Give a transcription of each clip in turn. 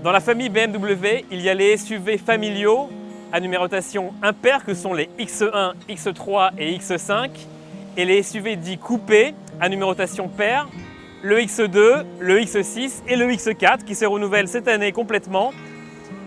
Dans la famille BMW, il y a les SUV familiaux à numérotation impaire que sont les X1, X3 et X5 et les SUV dits coupés à numérotation paire, le X2, le X6 et le X4 qui se renouvellent cette année complètement,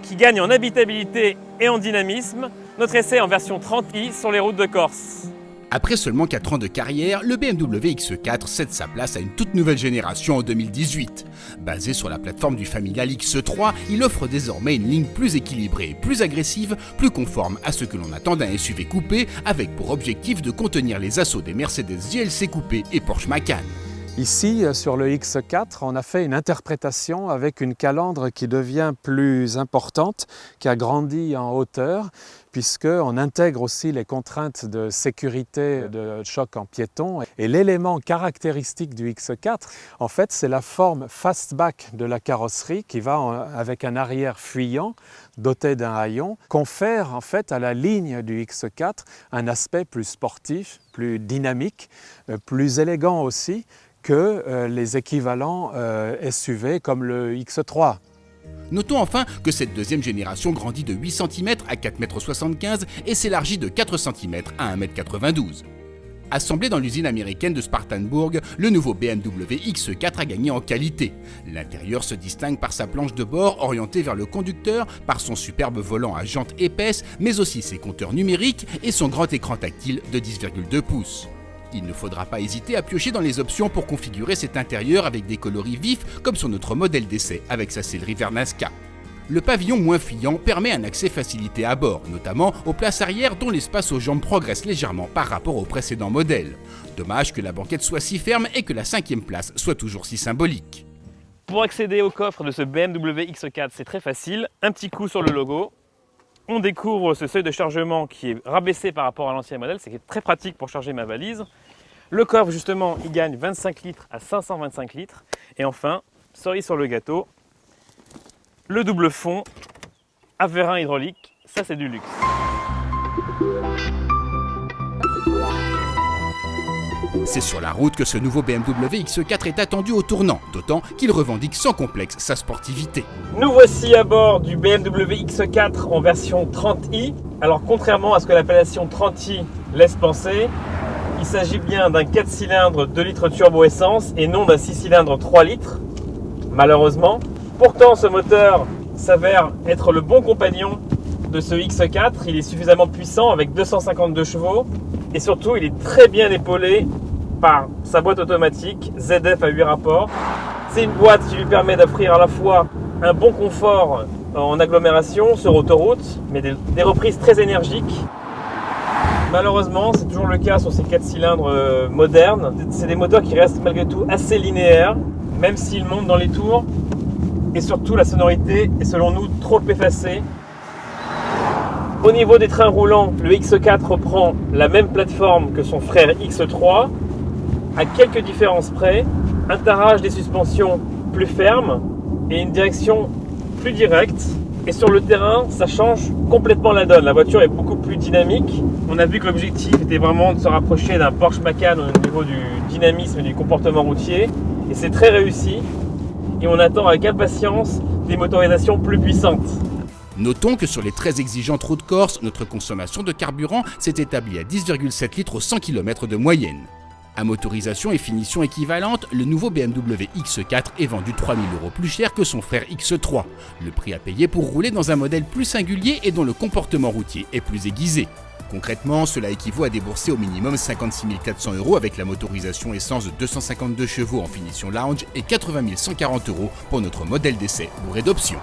qui gagnent en habitabilité et en dynamisme. Notre essai en version 30i sur les routes de Corse. Après seulement 4 ans de carrière, le BMW X4 cède sa place à une toute nouvelle génération en 2018. Basé sur la plateforme du familial X3, il offre désormais une ligne plus équilibrée, plus agressive, plus conforme à ce que l'on attend d'un SUV coupé, avec pour objectif de contenir les assauts des Mercedes GLC coupés et Porsche Macan. Ici, sur le X4, on a fait une interprétation avec une calandre qui devient plus importante, qui a grandi en hauteur, puisqu'on intègre aussi les contraintes de sécurité de choc en piéton. Et l'élément caractéristique du X4, en fait, c'est la forme fastback de la carrosserie qui va avec un arrière fuyant, doté d'un haillon, confère en fait à la ligne du X4 un aspect plus sportif, plus dynamique, plus élégant aussi, que les équivalents SUV comme le X3. Notons enfin que cette deuxième génération grandit de 8 cm à 4,75 m et s'élargit de 4 cm à 1,92 m. Assemblé dans l'usine américaine de Spartanburg, le nouveau BMW X4 a gagné en qualité. L'intérieur se distingue par sa planche de bord orientée vers le conducteur, par son superbe volant à jantes épaisses, mais aussi ses compteurs numériques et son grand écran tactile de 10,2 pouces. Il ne faudra pas hésiter à piocher dans les options pour configurer cet intérieur avec des coloris vifs comme sur notre modèle d'essai avec sa sellerie Vernasca. Le pavillon moins fuyant permet un accès facilité à bord, notamment aux places arrière dont l'espace aux jambes progresse légèrement par rapport au précédent modèle. Dommage que la banquette soit si ferme et que la 5e place soit toujours si symbolique. Pour accéder au coffre de ce BMW X4, c'est très facile. Un petit coup sur le logo. On découvre ce seuil de chargement qui est rabaissé par rapport à l'ancien modèle, c'est très pratique pour charger ma valise. Le coffre justement, il gagne 25 litres à 525 litres. Et enfin, cerise sur le gâteau, le double fond à vérin hydraulique, ça c'est du luxe. C'est sur la route que ce nouveau BMW X4 est attendu au tournant, d'autant qu'il revendique sans complexe sa sportivité. Nous voici à bord du BMW X4 en version 30i. Alors contrairement à ce que l'appellation 30i laisse penser, il s'agit bien d'un 4 cylindres 2 litres turbo essence et non d'un 6 cylindres 3 litres, malheureusement. Pourtant ce moteur s'avère être le bon compagnon de ce X4. Il est suffisamment puissant avec 252 chevaux et surtout il est très bien épaulé par sa boîte automatique ZF à 8 rapports. C'est une boîte qui lui permet d'offrir à la fois un bon confort en agglomération sur autoroute, mais des reprises très énergiques. Malheureusement, c'est toujours le cas sur ces 4 cylindres modernes. C'est des moteurs qui restent malgré tout assez linéaires, même s'ils montent dans les tours. Et surtout, la sonorité est selon nous trop effacée. Au niveau des trains roulants, le X4 reprend la même plateforme que son frère X3, à quelques différences près, un tarage des suspensions plus ferme et une direction plus directe. Et sur le terrain, ça change complètement la donne. La voiture est beaucoup plus dynamique. On a vu que l'objectif était vraiment de se rapprocher d'un Porsche Macan au niveau du dynamisme et du comportement routier. Et c'est très réussi. Et on attend avec impatience des motorisations plus puissantes. Notons que sur les très exigeantes routes corses, notre consommation de carburant s'est établie à 10,7 litres au 100 km de moyenne. À motorisation et finition équivalentes, le nouveau BMW X4 est vendu 3 000 € plus cher que son frère X3. Le prix à payer pour rouler dans un modèle plus singulier et dont le comportement routier est plus aiguisé. Concrètement, cela équivaut à débourser au minimum 56 400 € avec la motorisation essence de 252 chevaux en finition lounge et 80 140 € pour notre modèle d'essai bourré d'options.